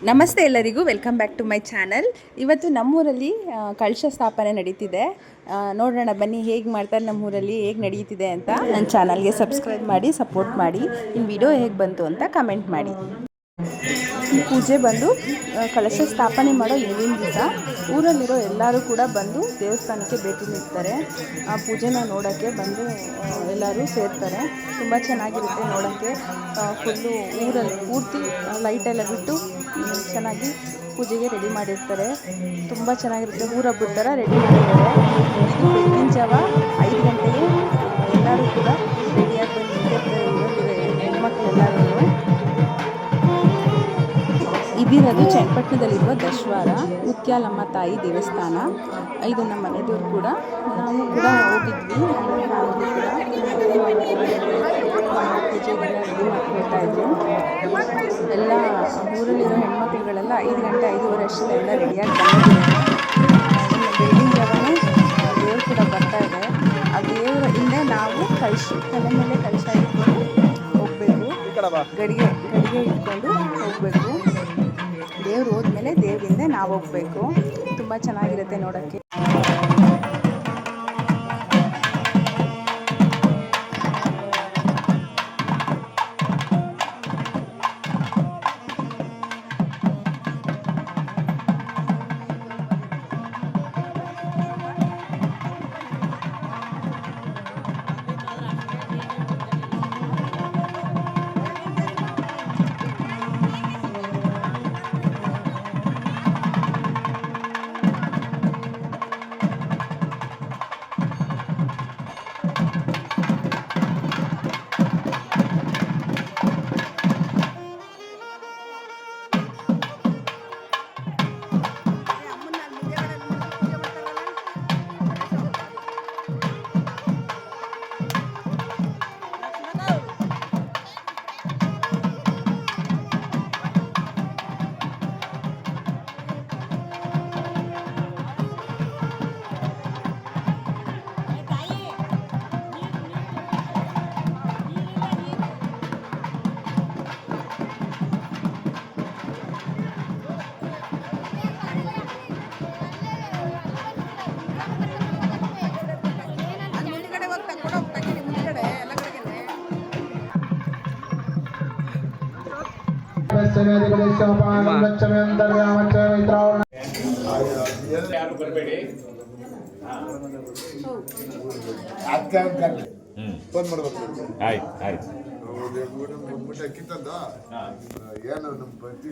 ನಮಸ್ತೆ ಎಲ್ಲರಿಗೂ, welcome back to my channel. ಇವತ್ತು ನಮ್ಮೂರಲ್ಲಿ ಕಳಶ ಸ್ಥಾಪನೆ ನಡೀತಿದೆ. ನೋಡೋಣ ಬನ್ನಿ ಹೇಗೆ ಮಾಡ್ತಾರೆ ನಮ್ಮೂರಲ್ಲಿ, ಹೇಗೆ ನಡೀತಿದೆ ಅಂತ. ನನ್ನ ಚಾನಲ್ಗೆ ಸಬ್ಸ್ಕ್ರೈಬ್ ಮಾಡಿ, ಸಪೋರ್ಟ್ ಮಾಡಿ. ಇನ್ನು ವಿಡಿಯೋ ಹೇಗೆ ಬಂತು ಅಂತ ಕಮೆಂಟ್ ಮಾಡಿ. ಈ ಪೂಜೆ ಬಂದು ಕಳಶ ಸ್ಥಾಪನೆ ಮಾಡೋ ಹಿಂದಿನ ದಿವಸ ಊರಲ್ಲಿರೋ ಎಲ್ಲರೂ ಕೂಡ ಬಂದು ದೇವಸ್ಥಾನಕ್ಕೆ ಭೇಟಿ ನೀಡ್ತಾರೆ. ಆ ಪೂಜೆನ ನೋಡೋಕ್ಕೆ ಬಂದು ಎಲ್ಲರೂ ಸೇರ್ತಾರೆ. ತುಂಬ ಚೆನ್ನಾಗಿರುತ್ತೆ ನೋಡೋಕ್ಕೆ. ಫುಲ್ಲು ಊರಲ್ಲಿ ಪೂರ್ತಿ ಲೈಟೆಲ್ಲ ಬಿಟ್ಟು ಚೆನ್ನಾಗಿ ಪೂಜೆಗೆ ರೆಡಿ ಮಾಡಿರ್ತಾರೆ. ತುಂಬ ಚೆನ್ನಾಗಿರುತ್ತೆ. ಊರ ಹಬ್ಬದ ಥರ ರೆಡಿ ಮಾಡಿರ್ತಾರೆ. ಇದು ಬೆಳಗಿನ ಜಾವ 5 ಗಂಟೆಗೆ ಎಲ್ಲರೂ ಕೂಡ ರೆಡಿಯಾಗಿ ಬಂದು ನಿಂತಿರ್ತಾರೆ. ಊರಲ್ಲಿರೋ ಹೆಣ್ಮಕ್ಳೆಲ್ಲರೂ. ಇದಿರೋದು ಚನ್ನಪಟ್ಟಣದಲ್ಲಿರುವ ದಶವಾರ ಮುತ್ಯಾಲಮ್ಮ ತಾಯಿ ದೇವಸ್ಥಾನ. ಇದು ನಮ್ಮ ಮನೆಯವರು ಕೂಡ, ನಾವು ಕೂಡ ಹೋಗಿದ್ವಿ. ಫ್ಯಾಮಿಲಿ ಕೂಡ ಪೂಜೆಗೆಲ್ಲ ರೆಡಿ ಮಾಡ್ಕೊಳ್ತಾ ಇದ್ರು. ಎಲ್ಲ ಊರಲ್ಲಿರೋ ಹೆಣ್ಮಕ್ಳುಗಳೆಲ್ಲ 5 ಗಂಟೆ 5:30 ಅಷ್ಟೆಲ್ಲ ರೆಡಿಯಾಗಿ ಬಂದಿದ್ದಾರೆ. ಬೆಳಗಿನ ಜಾವನೇ ದೇವ್ರು ಕೂಡ ಬರ್ತಾ ಇದೆ. ಆ ದೇವರ ಹಿಂದೆ ನಾವು ತಲೆ ಮೇಲೆ ಕಳಶ ಇಟ್ಕೊಂಡು ಹೋಗಬೇಕು. ಗಡಿಗೆ ಇಟ್ಕೊಂಡು ಹೋಗಬೇಕು. ದೇವ್ರು ಹೋದ್ಮೇಲೆ ದೇವ್ರಿಂದ ನಾವು ಹೋಗಬೇಕು. ತುಂಬ ಚೆನ್ನಾಗಿರುತ್ತೆ ನೋಡೋಕ್ಕೆ. ಫೋನ್ ಮಾಡ್ಬೇಕು. ಆಯ್ತು ಕಿತ್ತಂದ ಏನು ನಮ್ಮ ಪ್ರತಿ